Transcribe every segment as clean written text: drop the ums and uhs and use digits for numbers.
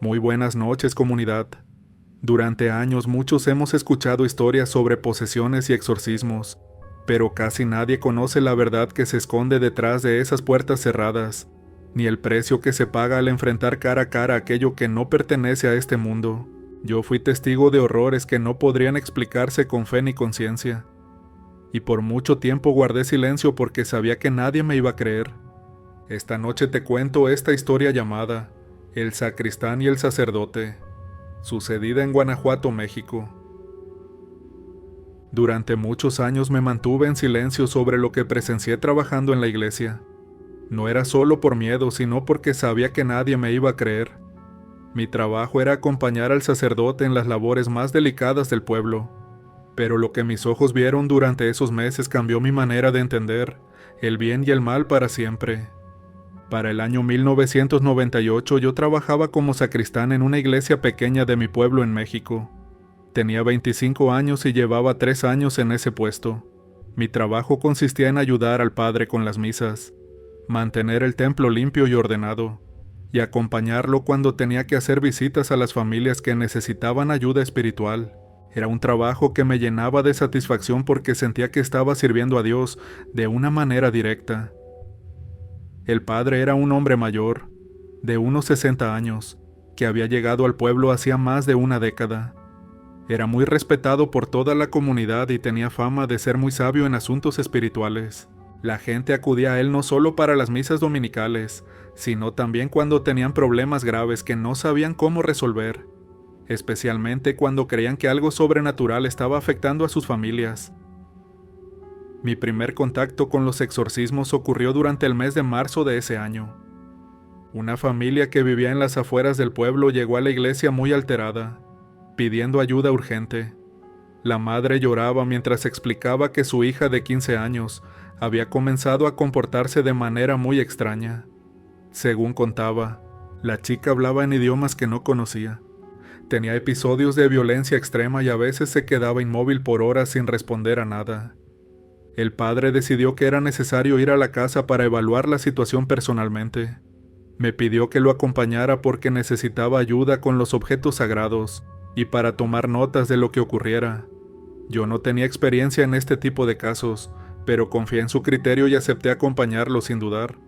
Muy buenas noches, comunidad. Durante años muchos hemos escuchado historias sobre posesiones y exorcismos, pero casi nadie conoce la verdad que se esconde detrás de esas puertas cerradas, ni el precio que se paga al enfrentar cara a cara aquello que no pertenece a este mundo. Yo fui testigo de horrores que no podrían explicarse con fe ni conciencia, y por mucho tiempo guardé silencio porque sabía que nadie me iba a creer. Esta noche te cuento esta historia llamada El sacristán y el sacerdote, sucedida en Guanajuato, México. Durante muchos años me mantuve en silencio sobre lo que presencié trabajando en la iglesia. No era solo por miedo, sino porque sabía que nadie me iba a creer. Mi trabajo era acompañar al sacerdote en las labores más delicadas del pueblo, pero lo que mis ojos vieron durante esos meses cambió mi manera de entender el bien y el mal para siempre. Para el año 1998 yo trabajaba como sacristán en una iglesia pequeña de mi pueblo en México. Tenía 25 años y llevaba 3 años en ese puesto. Mi trabajo consistía en ayudar al padre con las misas, mantener el templo limpio y ordenado, y acompañarlo cuando tenía que hacer visitas a las familias que necesitaban ayuda espiritual. Era un trabajo que me llenaba de satisfacción porque sentía que estaba sirviendo a Dios de una manera directa. El padre era un hombre mayor, de unos 60 años, que había llegado al pueblo hacía más de una década. Era muy respetado por toda la comunidad y tenía fama de ser muy sabio en asuntos espirituales. La gente acudía a él no solo para las misas dominicales, sino también cuando tenían problemas graves que no sabían cómo resolver, especialmente cuando creían que algo sobrenatural estaba afectando a sus familias. Mi primer contacto con los exorcismos ocurrió durante el mes de marzo de ese año. Una familia que vivía en las afueras del pueblo llegó a la iglesia muy alterada, pidiendo ayuda urgente. La madre lloraba mientras explicaba que su hija de 15 años había comenzado a comportarse de manera muy extraña. Según contaba, la chica hablaba en idiomas que no conocía. Tenía episodios de violencia extrema y a veces se quedaba inmóvil por horas sin responder a nada. El padre decidió que era necesario ir a la casa para evaluar la situación personalmente. Me pidió que lo acompañara porque necesitaba ayuda con los objetos sagrados y para tomar notas de lo que ocurriera. Yo no tenía experiencia en este tipo de casos, pero confié en su criterio y acepté acompañarlo sin dudar.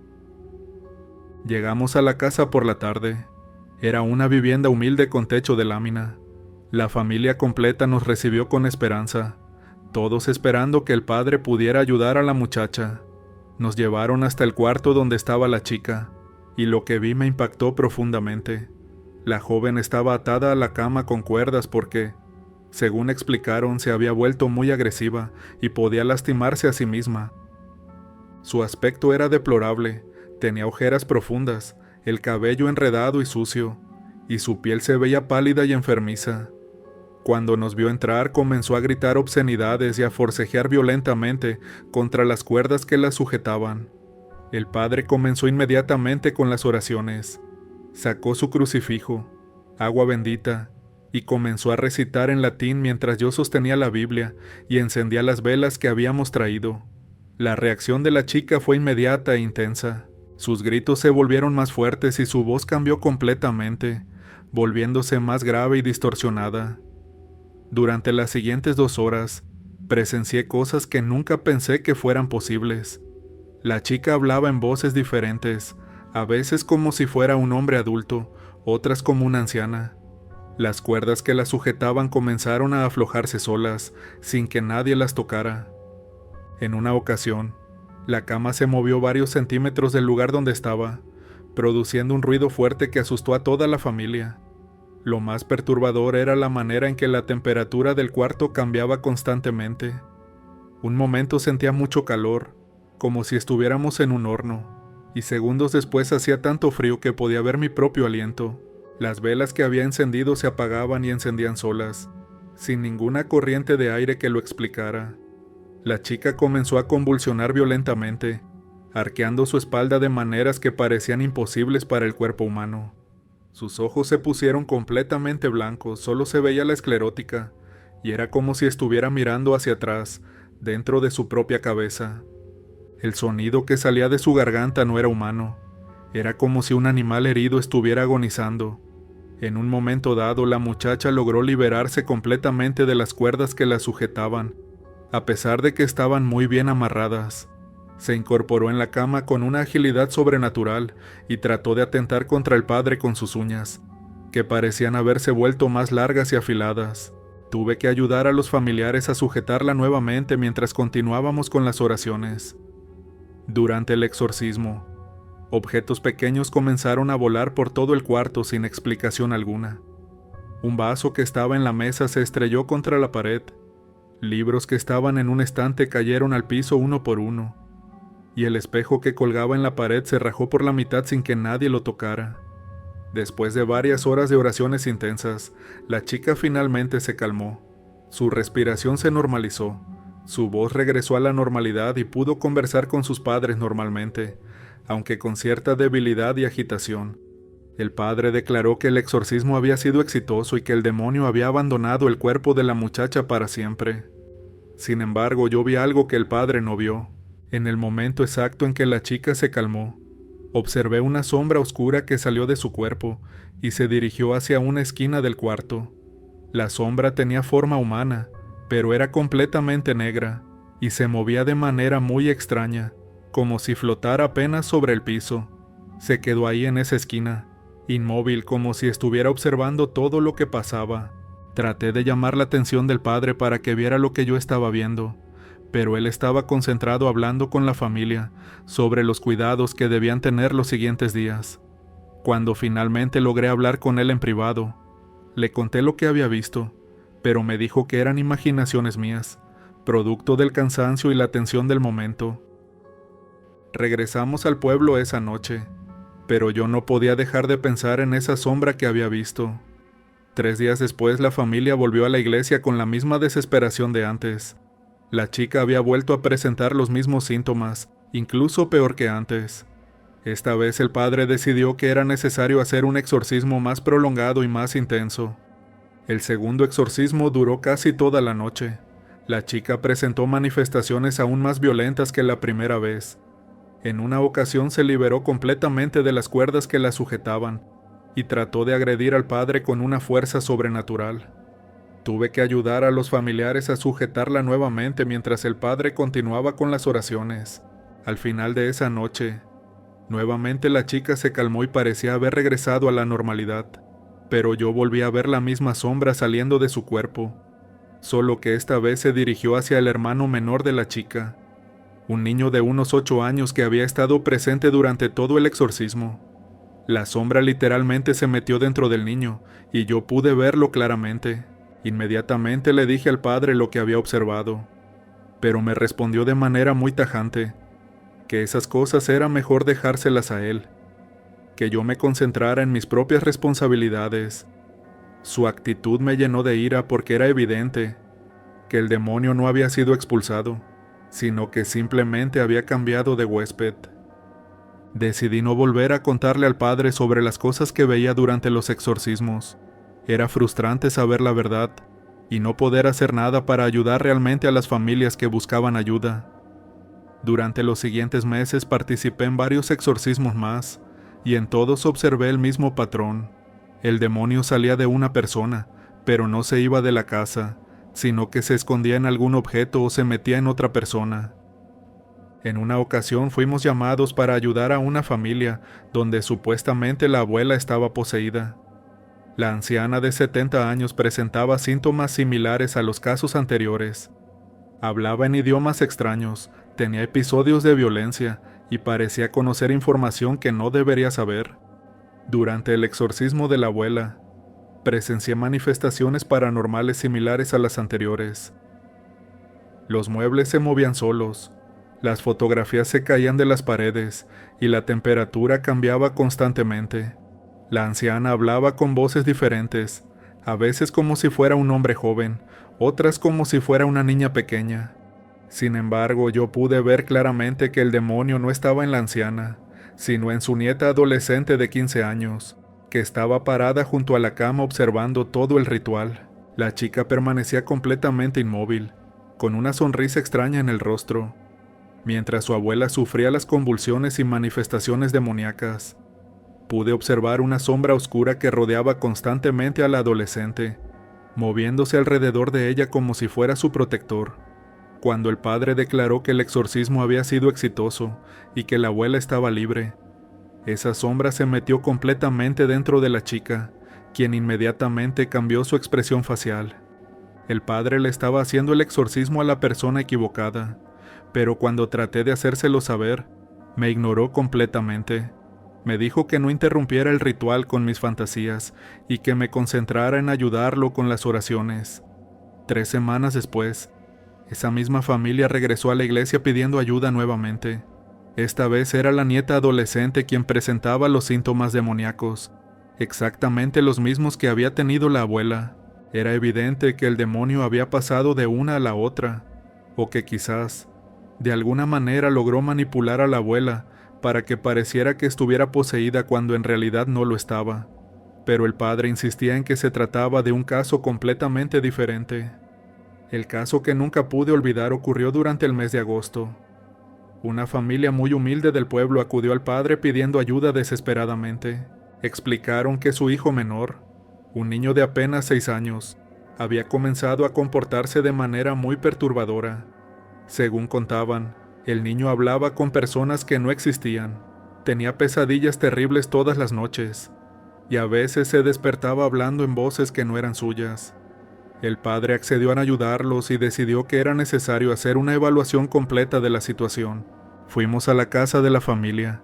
Llegamos a la casa por la tarde. Era una vivienda humilde con techo de lámina. La familia completa nos recibió con esperanza, todos esperando que el padre pudiera ayudar a la muchacha. Nos llevaron hasta el cuarto donde estaba la chica, y lo que vi me impactó profundamente. La joven estaba atada a la cama con cuerdas porque, según explicaron, se había vuelto muy agresiva y podía lastimarse a sí misma. Su aspecto era deplorable, tenía ojeras profundas, el cabello enredado y sucio, y su piel se veía pálida y enfermiza. Cuando nos vio entrar, comenzó a gritar obscenidades y a forcejear violentamente contra las cuerdas que la sujetaban. El padre comenzó inmediatamente con las oraciones. Sacó su crucifijo, agua bendita, y comenzó a recitar en latín mientras yo sostenía la Biblia y encendía las velas que habíamos traído. La reacción de la chica fue inmediata e intensa. Sus gritos se volvieron más fuertes y su voz cambió completamente, volviéndose más grave y distorsionada. Durante las siguientes 2 horas, presencié cosas que nunca pensé que fueran posibles. La chica hablaba en voces diferentes, a veces como si fuera un hombre adulto, otras como una anciana. Las cuerdas que la sujetaban comenzaron a aflojarse solas, sin que nadie las tocara. En una ocasión, la cama se movió varios centímetros del lugar donde estaba, produciendo un ruido fuerte que asustó a toda la familia. Lo más perturbador era la manera en que la temperatura del cuarto cambiaba constantemente. Un momento sentía mucho calor, como si estuviéramos en un horno, y segundos después hacía tanto frío que podía ver mi propio aliento. Las velas que había encendido se apagaban y encendían solas, sin ninguna corriente de aire que lo explicara. La chica comenzó a convulsionar violentamente, arqueando su espalda de maneras que parecían imposibles para el cuerpo humano. Sus ojos se pusieron completamente blancos, solo se veía la esclerótica, y era como si estuviera mirando hacia atrás, dentro de su propia cabeza. El sonido que salía de su garganta no era humano, era como si un animal herido estuviera agonizando. En un momento dado, la muchacha logró liberarse completamente de las cuerdas que la sujetaban, a pesar de que estaban muy bien amarradas. Se incorporó en la cama con una agilidad sobrenatural y trató de atentar contra el padre con sus uñas, que parecían haberse vuelto más largas y afiladas. Tuve que ayudar a los familiares a sujetarla nuevamente mientras continuábamos con las oraciones. Durante el exorcismo, objetos pequeños comenzaron a volar por todo el cuarto sin explicación alguna. Un vaso que estaba en la mesa se estrelló contra la pared. Libros que estaban en un estante cayeron al piso uno por uno, y el espejo que colgaba en la pared se rajó por la mitad sin que nadie lo tocara. Después de varias horas de oraciones intensas, la chica finalmente se calmó. Su respiración se normalizó, su voz regresó a la normalidad y pudo conversar con sus padres normalmente, aunque con cierta debilidad y agitación. El padre declaró que el exorcismo había sido exitoso y que el demonio había abandonado el cuerpo de la muchacha para siempre. Sin embargo, yo vi algo que el padre no vio. En el momento exacto en que la chica se calmó, observé una sombra oscura que salió de su cuerpo y se dirigió hacia una esquina del cuarto. La sombra tenía forma humana, pero era completamente negra y se movía de manera muy extraña, como si flotara apenas sobre el piso. Se quedó ahí en esa esquina, inmóvil, como si estuviera observando todo lo que pasaba. Traté de llamar la atención del padre para que viera lo que yo estaba viendo, pero él estaba concentrado hablando con la familia sobre los cuidados que debían tener los siguientes días. Cuando finalmente logré hablar con él en privado, le conté lo que había visto, pero me dijo que eran imaginaciones mías, producto del cansancio y la tensión del momento. Regresamos al pueblo esa noche, pero yo no podía dejar de pensar en esa sombra que había visto. 3 días después, la familia volvió a la iglesia con la misma desesperación de antes. La chica había vuelto a presentar los mismos síntomas, incluso peor que antes. Esta vez el padre decidió que era necesario hacer un exorcismo más prolongado y más intenso. El segundo exorcismo duró casi toda la noche. La chica presentó manifestaciones aún más violentas que la primera vez. En una ocasión se liberó completamente de las cuerdas que la sujetaban y trató de agredir al padre con una fuerza sobrenatural. Tuve que ayudar a los familiares a sujetarla nuevamente mientras el padre continuaba con las oraciones. Al final de esa noche, nuevamente la chica se calmó y parecía haber regresado a la normalidad, pero yo volví a ver la misma sombra saliendo de su cuerpo, solo que esta vez se dirigió hacia el hermano menor de la chica, un niño de unos 8 años que había estado presente durante todo el exorcismo. La sombra literalmente se metió dentro del niño, y yo pude verlo claramente. Inmediatamente le dije al padre lo que había observado, pero me respondió de manera muy tajante, que esas cosas era mejor dejárselas a él, que yo me concentrara en mis propias responsabilidades. Su actitud me llenó de ira porque era evidente que el demonio no había sido expulsado, sino que simplemente había cambiado de huésped. Decidí no volver a contarle al padre sobre las cosas que veía durante los exorcismos. Era frustrante saber la verdad y no poder hacer nada para ayudar realmente a las familias que buscaban ayuda. Durante los siguientes meses participé en varios exorcismos más, y en todos observé el mismo patrón. El demonio salía de una persona, pero no se iba de la casa, sino que se escondía en algún objeto o se metía en otra persona. En una ocasión fuimos llamados para ayudar a una familia donde supuestamente la abuela estaba poseída. La anciana de 70 años presentaba síntomas similares a los casos anteriores. Hablaba en idiomas extraños, tenía episodios de violencia y parecía conocer información que no debería saber. Durante el exorcismo de la abuela, presencié manifestaciones paranormales similares a las anteriores. Los muebles se movían solos, las fotografías se caían de las paredes y la temperatura cambiaba constantemente. La anciana hablaba con voces diferentes, a veces como si fuera un hombre joven, otras como si fuera una niña pequeña. Sin embargo, yo pude ver claramente que el demonio no estaba en la anciana, sino en su nieta adolescente de 15 años, que estaba parada junto a la cama observando todo el ritual. La chica permanecía completamente inmóvil, con una sonrisa extraña en el rostro, mientras su abuela sufría las convulsiones y manifestaciones demoníacas. Pude observar una sombra oscura que rodeaba constantemente a la adolescente, moviéndose alrededor de ella como si fuera su protector. Cuando el padre declaró que el exorcismo había sido exitoso y que la abuela estaba libre, esa sombra se metió completamente dentro de la chica, quien inmediatamente cambió su expresión facial. El padre le estaba haciendo el exorcismo a la persona equivocada, pero cuando traté de hacérselo saber, me ignoró completamente. Me dijo que no interrumpiera el ritual con mis fantasías y que me concentrara en ayudarlo con las oraciones. 3 semanas después, esa misma familia regresó a la iglesia pidiendo ayuda nuevamente. Esta vez era la nieta adolescente quien presentaba los síntomas demoníacos, exactamente los mismos que había tenido la abuela. Era evidente que el demonio había pasado de una a la otra, o que quizás, de alguna manera logró manipular a la abuela para que pareciera que estuviera poseída cuando en realidad no lo estaba. Pero el padre insistía en que se trataba de un caso completamente diferente. El caso que nunca pude olvidar ocurrió durante el mes de agosto. Una familia muy humilde del pueblo acudió al padre pidiendo ayuda desesperadamente. Explicaron que su hijo menor, un niño de apenas 6 años, había comenzado a comportarse de manera muy perturbadora. Según contaban, el niño hablaba con personas que no existían, tenía pesadillas terribles todas las noches, y a veces se despertaba hablando en voces que no eran suyas. El padre accedió a ayudarlos y decidió que era necesario hacer una evaluación completa de la situación. Fuimos a la casa de la familia,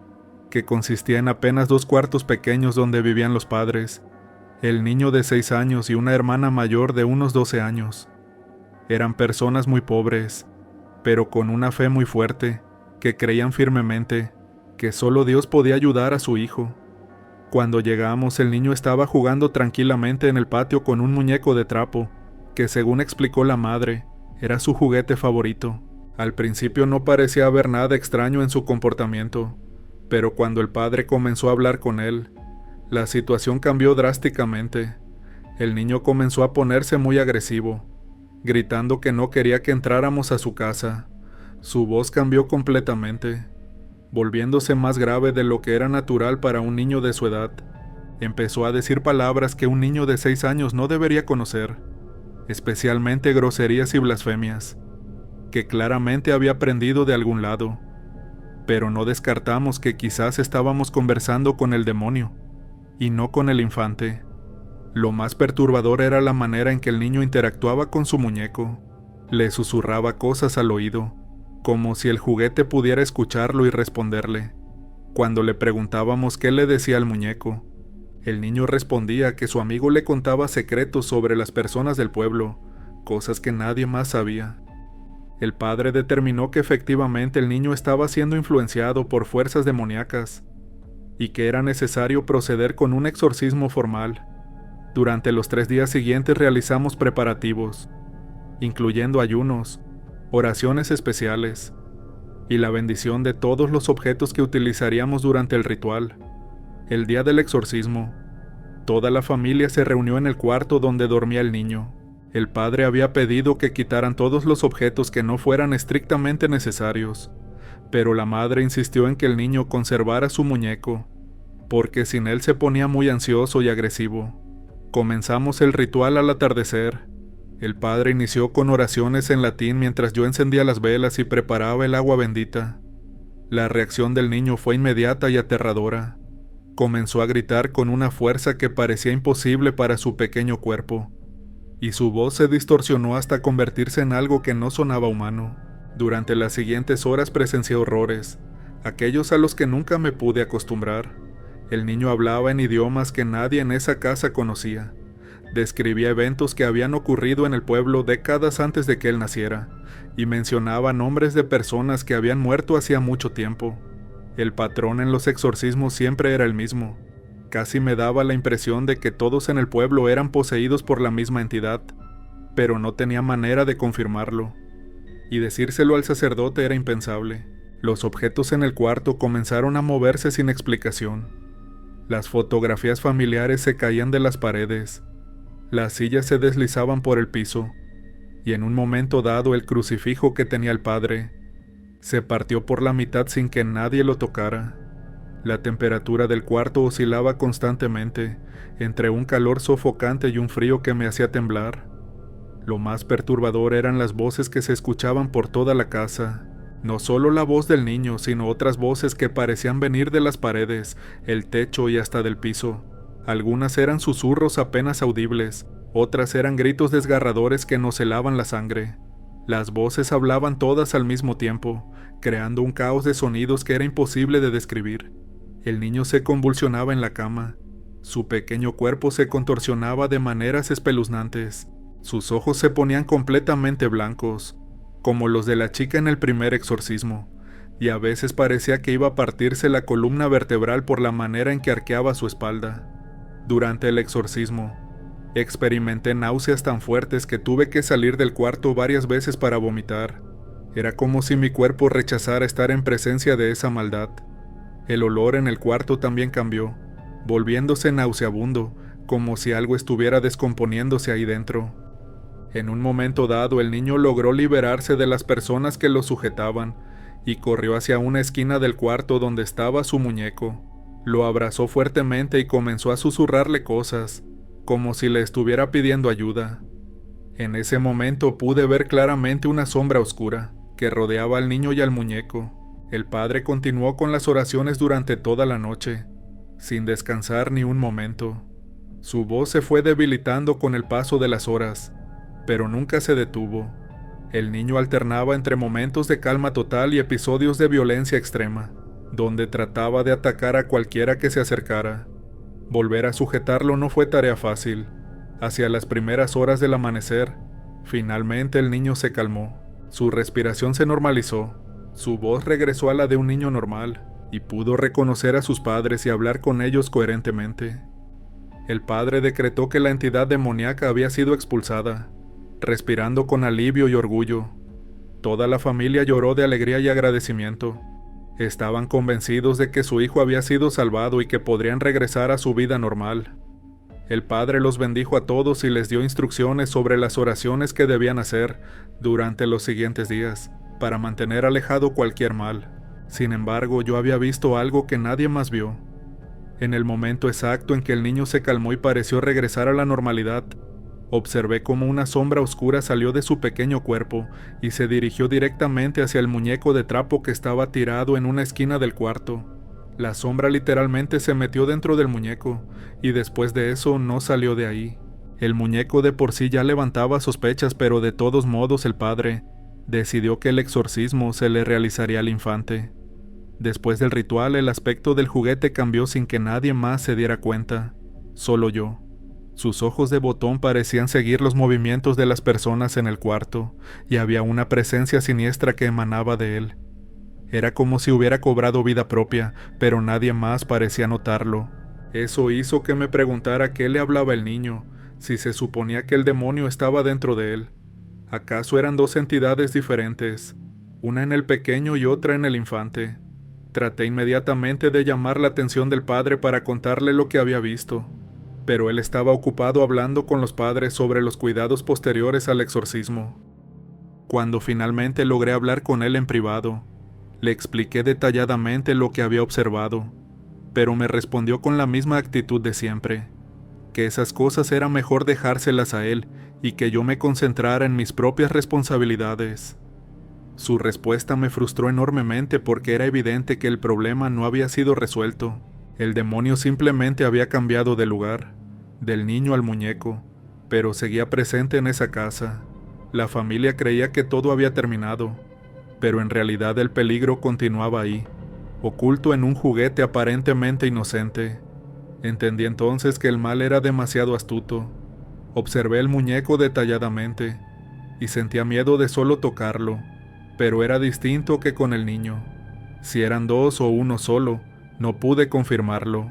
que consistía en apenas 2 cuartos pequeños donde vivían los padres, el niño de 6 años y una hermana mayor de unos 12 años. Eran personas muy pobres, pero con una fe muy fuerte, que creían firmemente que solo Dios podía ayudar a su hijo. Cuando llegamos, el niño estaba jugando tranquilamente en el patio con un muñeco de trapo, que según explicó la madre, era su juguete favorito. Al principio no parecía haber nada extraño en su comportamiento, pero cuando el padre comenzó a hablar con él, la situación cambió drásticamente. El niño comenzó a ponerse muy agresivo, gritando que no quería que entráramos a su casa. Su voz cambió completamente, volviéndose más grave de lo que era natural para un niño de su edad. Empezó a decir palabras que un niño de 6 años no debería conocer, especialmente groserías y blasfemias, que claramente había aprendido de algún lado. Pero no descartamos que quizás estábamos conversando con el demonio, y no con el infante. Lo más perturbador era la manera en que el niño interactuaba con su muñeco. Le susurraba cosas al oído, como si el juguete pudiera escucharlo y responderle. Cuando le preguntábamos qué le decía al muñeco, el niño respondía que su amigo le contaba secretos sobre las personas del pueblo, cosas que nadie más sabía. El padre determinó que efectivamente el niño estaba siendo influenciado por fuerzas demoníacas y que era necesario proceder con un exorcismo formal. Durante los 3 días siguientes realizamos preparativos, incluyendo ayunos, oraciones especiales y la bendición de todos los objetos que utilizaríamos durante el ritual. El día del exorcismo, toda la familia se reunió en el cuarto donde dormía el niño. El padre había pedido que quitaran todos los objetos que no fueran estrictamente necesarios, pero la madre insistió en que el niño conservara su muñeco, porque sin él se ponía muy ansioso y agresivo. Comenzamos el ritual al atardecer. El padre inició con oraciones en latín mientras yo encendía las velas y preparaba el agua bendita. La reacción del niño fue inmediata y aterradora. Comenzó a gritar con una fuerza que parecía imposible para su pequeño cuerpo, y su voz se distorsionó hasta convertirse en algo que no sonaba humano. Durante las siguientes horas presencié horrores, aquellos a los que nunca me pude acostumbrar. El niño hablaba en idiomas que nadie en esa casa conocía. Describía eventos que habían ocurrido en el pueblo décadas antes de que él naciera, y mencionaba nombres de personas que habían muerto hacía mucho tiempo. El patrón en los exorcismos siempre era el mismo. Casi me daba la impresión de que todos en el pueblo eran poseídos por la misma entidad, pero no tenía manera de confirmarlo. Y decírselo al sacerdote era impensable. Los objetos en el cuarto comenzaron a moverse sin explicación. Las fotografías familiares se caían de las paredes. Las sillas se deslizaban por el piso, y en un momento dado el crucifijo que tenía el padre se partió por la mitad sin que nadie lo tocara. La temperatura del cuarto oscilaba constantemente, entre un calor sofocante y un frío que me hacía temblar. Lo más perturbador eran las voces que se escuchaban por toda la casa. No solo la voz del niño, sino otras voces que parecían venir de las paredes, el techo y hasta del piso. Algunas eran susurros apenas audibles, otras eran gritos desgarradores que nos helaban la sangre. Las voces hablaban todas al mismo tiempo, creando un caos de sonidos que era imposible de describir. El niño se convulsionaba en la cama. Su pequeño cuerpo se contorsionaba de maneras espeluznantes. Sus ojos se ponían completamente blancos, como los de la chica en el primer exorcismo, y a veces parecía que iba a partirse la columna vertebral por la manera en que arqueaba su espalda. Durante el exorcismo, experimenté náuseas tan fuertes que tuve que salir del cuarto varias veces para vomitar. Era como si mi cuerpo rechazara estar en presencia de esa maldad. El olor en el cuarto también cambió, volviéndose nauseabundo, como si algo estuviera descomponiéndose ahí dentro. En un momento dado, el niño logró liberarse de las personas que lo sujetaban y corrió hacia una esquina del cuarto donde estaba su muñeco. Lo abrazó fuertemente y comenzó a susurrarle cosas, como si le estuviera pidiendo ayuda. En ese momento pude ver claramente una sombra oscura que rodeaba al niño y al muñeco. El padre continuó con las oraciones durante toda la noche, sin descansar ni un momento. Su voz se fue debilitando con el paso de las horas, pero nunca se detuvo. El niño alternaba entre momentos de calma total y episodios de violencia extrema, donde trataba de atacar a cualquiera que se acercara. Volver a sujetarlo no fue tarea fácil. Hacia las primeras horas del amanecer, finalmente el niño se calmó. Su respiración se normalizó. Su voz regresó a la de un niño normal, y pudo reconocer a sus padres y hablar con ellos coherentemente. El padre decretó que la entidad demoníaca había sido expulsada, respirando con alivio y orgullo. Toda la familia lloró de alegría y agradecimiento. Estaban convencidos de que su hijo había sido salvado y que podrían regresar a su vida normal. El padre los bendijo a todos y les dio instrucciones sobre las oraciones que debían hacer durante los siguientes días, para mantener alejado cualquier mal. Sin embargo, yo había visto algo que nadie más vio. En el momento exacto en que el niño se calmó y pareció regresar a la normalidad, observé cómo una sombra oscura salió de su pequeño cuerpo y se dirigió directamente hacia el muñeco de trapo que estaba tirado en una esquina del cuarto. La sombra literalmente se metió dentro del muñeco, y después de eso no salió de ahí. El muñeco de por sí ya levantaba sospechas, pero de todos modos el padre decidió que el exorcismo se le realizaría al infante. Después del ritual, el aspecto del juguete cambió sin que nadie más se diera cuenta, solo yo. Sus ojos de botón parecían seguir los movimientos de las personas en el cuarto, y había una presencia siniestra que emanaba de él. Era como si hubiera cobrado vida propia, pero nadie más parecía notarlo. Eso hizo que me preguntara qué le hablaba el niño, si se suponía que el demonio estaba dentro de él. ¿Acaso eran dos entidades diferentes, una en el pequeño y otra en el infante? Traté inmediatamente de llamar la atención del padre para contarle lo que había visto, pero él estaba ocupado hablando con los padres sobre los cuidados posteriores al exorcismo. Cuando finalmente logré hablar con él en privado, le expliqué detalladamente lo que había observado, pero me respondió con la misma actitud de siempre, que esas cosas era mejor dejárselas a él y que yo me concentrara en mis propias responsabilidades. Su respuesta me frustró enormemente porque era evidente que el problema no había sido resuelto. El demonio simplemente había cambiado de lugar, del niño al muñeco, pero seguía presente en esa casa. La familia creía que todo había terminado, pero en realidad el peligro continuaba ahí, oculto en un juguete aparentemente inocente. Entendí entonces que el mal era demasiado astuto. Observé el muñeco detalladamente y sentía miedo de solo tocarlo, pero era distinto que con el niño. Si eran dos o uno solo, no pude confirmarlo.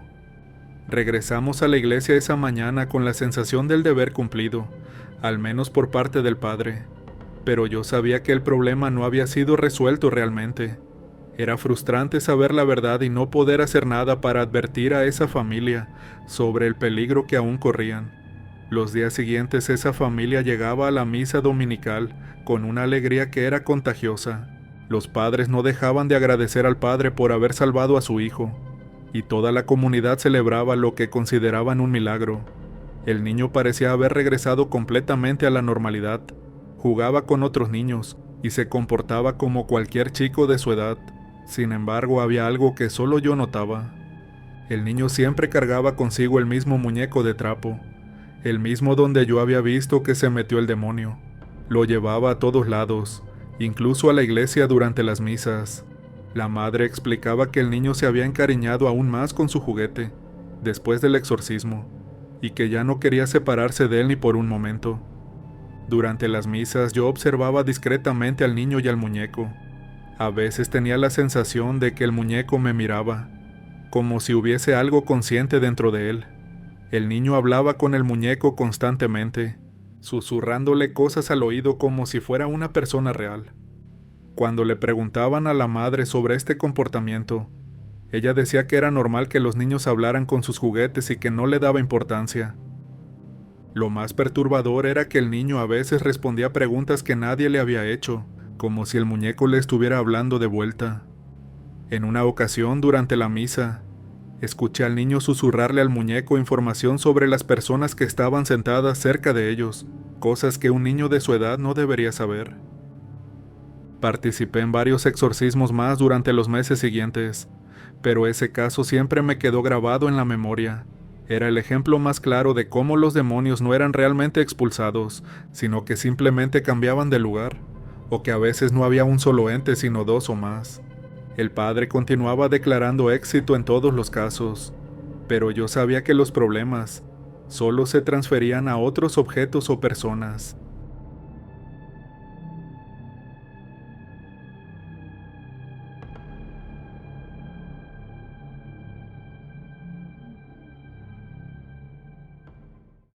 Regresamos a la iglesia esa mañana con la sensación del deber cumplido, al menos por parte del padre. Pero yo sabía que el problema no había sido resuelto realmente. Era frustrante saber la verdad y no poder hacer nada para advertir a esa familia sobre el peligro que aún corrían. Los días siguientes esa familia llegaba a la misa dominical con una alegría que era contagiosa. Los padres no dejaban de agradecer al padre por haber salvado a su hijo. y toda la comunidad celebraba lo que consideraban un milagro. El niño parecía haber regresado completamente a la normalidad, jugaba con otros niños y se comportaba como cualquier chico de su edad. Sin embargo, había algo que solo yo notaba. El niño siempre cargaba consigo el mismo muñeco de trapo, el mismo donde yo había visto que se metió el demonio. Lo llevaba a todos lados, incluso a la iglesia durante las misas. La madre explicaba que el niño se había encariñado aún más con su juguete, después del exorcismo, y que ya no quería separarse de él ni por un momento. Durante las misas yo observaba discretamente al niño y al muñeco. A veces tenía la sensación de que el muñeco me miraba, como si hubiese algo consciente dentro de él. El niño hablaba con el muñeco constantemente, susurrándole cosas al oído como si fuera una persona real. Cuando le preguntaban a la madre sobre este comportamiento, ella decía que era normal que los niños hablaran con sus juguetes y que no le daba importancia. Lo más perturbador era que el niño a veces respondía preguntas que nadie le había hecho, como si el muñeco le estuviera hablando de vuelta. En una ocasión, durante la misa, escuché al niño susurrarle al muñeco información sobre las personas que estaban sentadas cerca de ellos, cosas que un niño de su edad no debería saber. Participé en varios exorcismos más durante los meses siguientes, pero ese caso siempre me quedó grabado en la memoria. Era el ejemplo más claro de cómo los demonios no eran realmente expulsados, sino que simplemente cambiaban de lugar, o que a veces no había un solo ente sino dos o más. El padre continuaba declarando éxito en todos los casos, pero yo sabía que los problemas solo se transferían a otros objetos o personas.